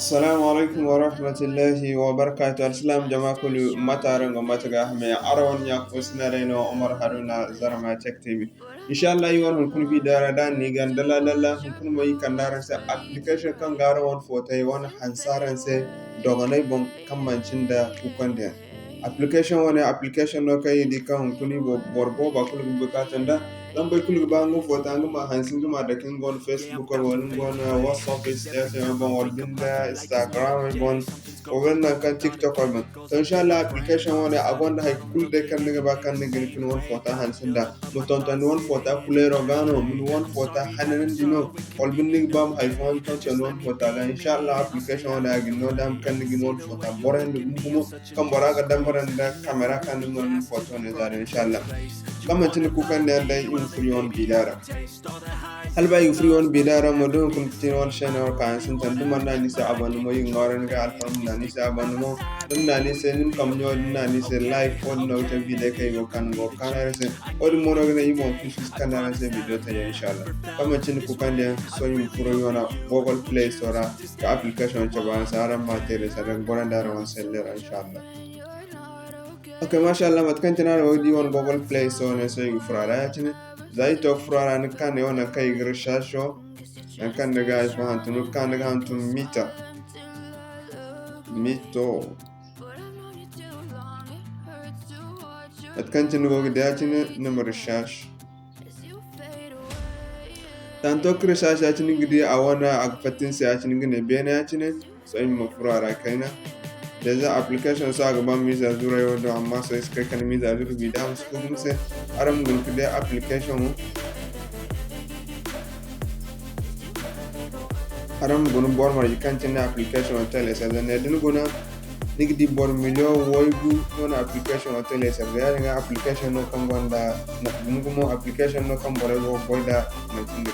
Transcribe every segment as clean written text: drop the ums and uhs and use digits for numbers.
Assalamu alaikum wa rahmatullahi wa barakatuh. Alsalam jama'a kulu mataran ga mataga hame arawan ya kusna reno Umar Haruna Zarma Tech TV. Inshallah yi wani kun bi dara da ni gan dala kun mai kandaran sa application kan gara wani fotai wani hansaran sai dogonai bon kamancin da kukan da application wani application no kai di kan kuni borbo ba kulu bukatan da dan bai kulu ba ngu fota ngu ma hansin ma da kin gon Facebook or wani gon WhatsApp status bon wal binda Instagram bon o ganna kan TikTok or bon to inshallah application wani agonda hay kul de kan ne ba kan ne gin kin won fota hansin da mo ton tan won fota kulero gano mun won fota hanan dino wal binni bam hay fon to chen won fota ga inshallah application wani agin no dam kan ne gin won fota boren mu kan boraga dam boren da camera kan mon foto ne da inshallah kama tin ku kan da dai in free on bidara halba yu free on bidara mo don kun tin on channel kan sin tan dum na ni sa abon mo yin ngoran ga alhamdulillah ni sa abon mo dum na ni se nim kam nyo na ni se live on no te video kay go kan go kanare se o dum mo no ga yimo fish kanara se video ta inshallah kama tin ku kan da so yin free on Google Play Store ka application cha ba sa ran ma tere sa ran boran da ran seller inshallah. Okay, mashallah matkan tana wadi on Google Play so ne so yu frara yatine zai to frara ne kan ne ona kai grishasho ne kan daga isma hantunu kan daga hantun mito matkan tana wadi yatine ne marishash tanto krishash yatine gidi awana akfatin se yatine ne bene yatine so yu frara kaina Deza application sa gaban miza zura yau da amma sai suka kan miza zura bi da musu kuma sai aram gun kude application mu aram gun bor mar kan tin application hotel sa da ne din guna digdi bor milio woigu non application hotel sa da ya application no kan wanda na gungumo application no kan bor go boida na tinga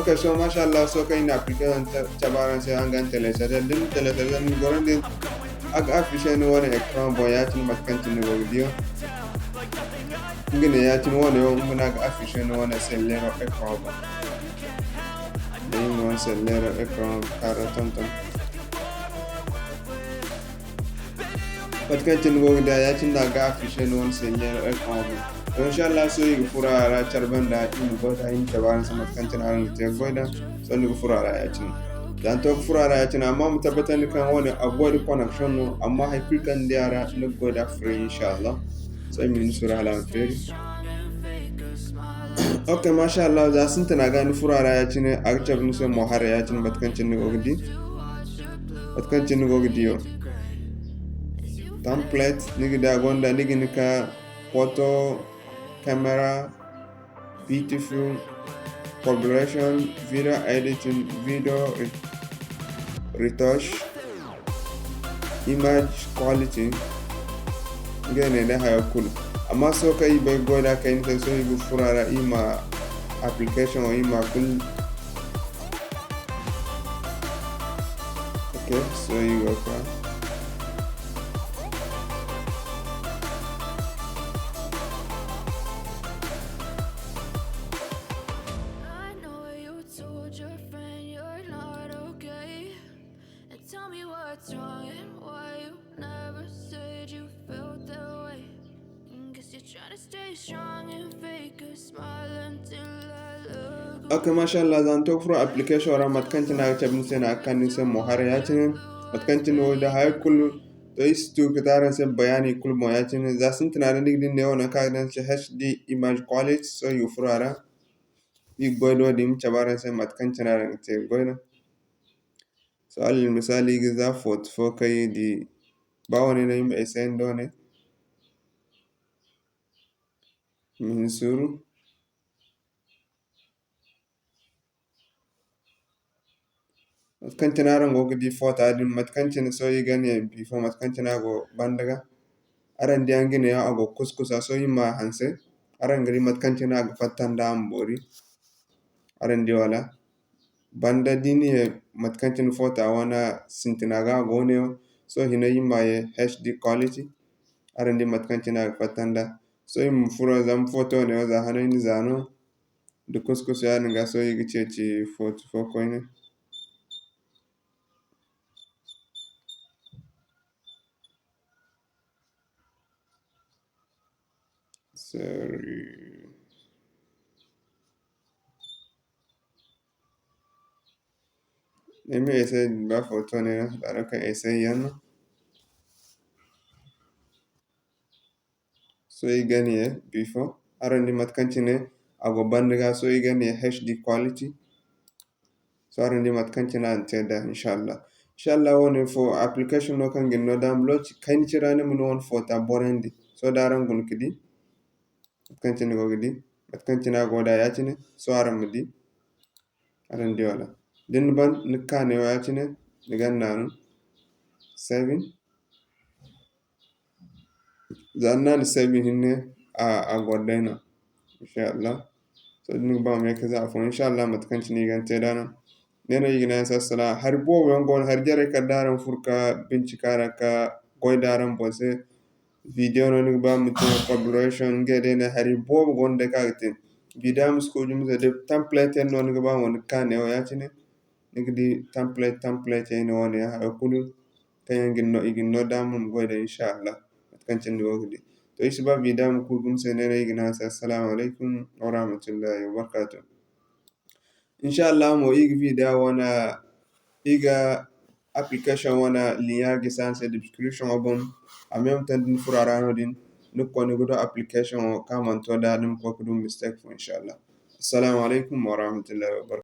okay so mashallah so kai na application tabaran sai an gan tele sa da din tele sa da goran din aga afisha ne wani ekran bo ya tin matkantin ne video ngene ya tin wani yo muna ga afisha ne wani sellero ekran bo dai mo sellero ekran karaton ton matkantin go da ya tin da ga afisha ne wani sellero ekran bo inshallah so yi furara charban da tin go da yin tabaran sa matkantin an te goida so ni furara ya tin dan to furara ya tana amma mu tabbatar kan wani avoid connection no amma haifir kan diara na goda free inshallah sai min sura ala free okay mashallah za sun tana gani furara ya tine aktab nu sai mohar ya tine batkancin ni gogdi yo template ni gida gonda ni ka photo camera beautiful collaboration, video editing, video retouch, image quality. Again, they have cool. Amma so kai bai goda kai ne so yi furara ima application or ima cool. Okay, so you go for Okay, mashallah zan to furo application ra matkantin na tabin sai na kan sai mohar ya tin matkantin no da hay kullu to is to kitaran sai bayani kul mo ya tin za sun tunanin digdin ne wannan ka dan sai HD image quality so you furara yi godo dim tabaran sai matkantin na te godo so al misali giza fort fo kai di bawani na yim esen done min suru matkantin aran go gidi fota din matkantin so yi gane before matkantin go bandaga aran di angine ya ago kuskusa so yi ma hanse aran gari matkantin go fatan da ambori aran di wala banda dini matkantin fota wana sintinaga go ne so hina yi ma HD quality aran di matkantin go fatan da so yi furo zam photo ne za hanin zano da kuskus ya nga so yi gice ci foto fo koyne. Sorry. Let me essayer ba photo ne na da kan essayer no. So you gani before arondi matkanchine ago bandiga so you gani HD quality. So arondi matkanchine anteda inshallah woni for application no kan gin no download kaini chirani mun won photo borendi so daran gun kidi matkanchine go gidi matkanchine go da yachine so aramudi arondi wala din ban nikane yachine digan nanu saving zanna saving hinne a godena inshallah. So din ba me kaza fo inshallah matkanchine gan tedana nena yigina sassala har bo wangon har jare ka daran furka bincikara ka goy daran bose video no ni ba mutum collaboration gede na hari bo gonde ka tin video musko jum de template no ni ba won kan e o yatine nigdi template ni woni ha kulu kayan ginno iginno damum goyde inshallah kan cindi wogdi to isba video mu kugum senere yigina assalamu alaikum wa rahmatullahi wa barakatuh. Inshallah mo igi video wana iga application wana liya gisanse description obon en même temps din furarano din nukkoni godo application o kaman to da dum ko dum mistake fo inshallah. Assalamu alaikum wa rahmatullahi wa barakatuh.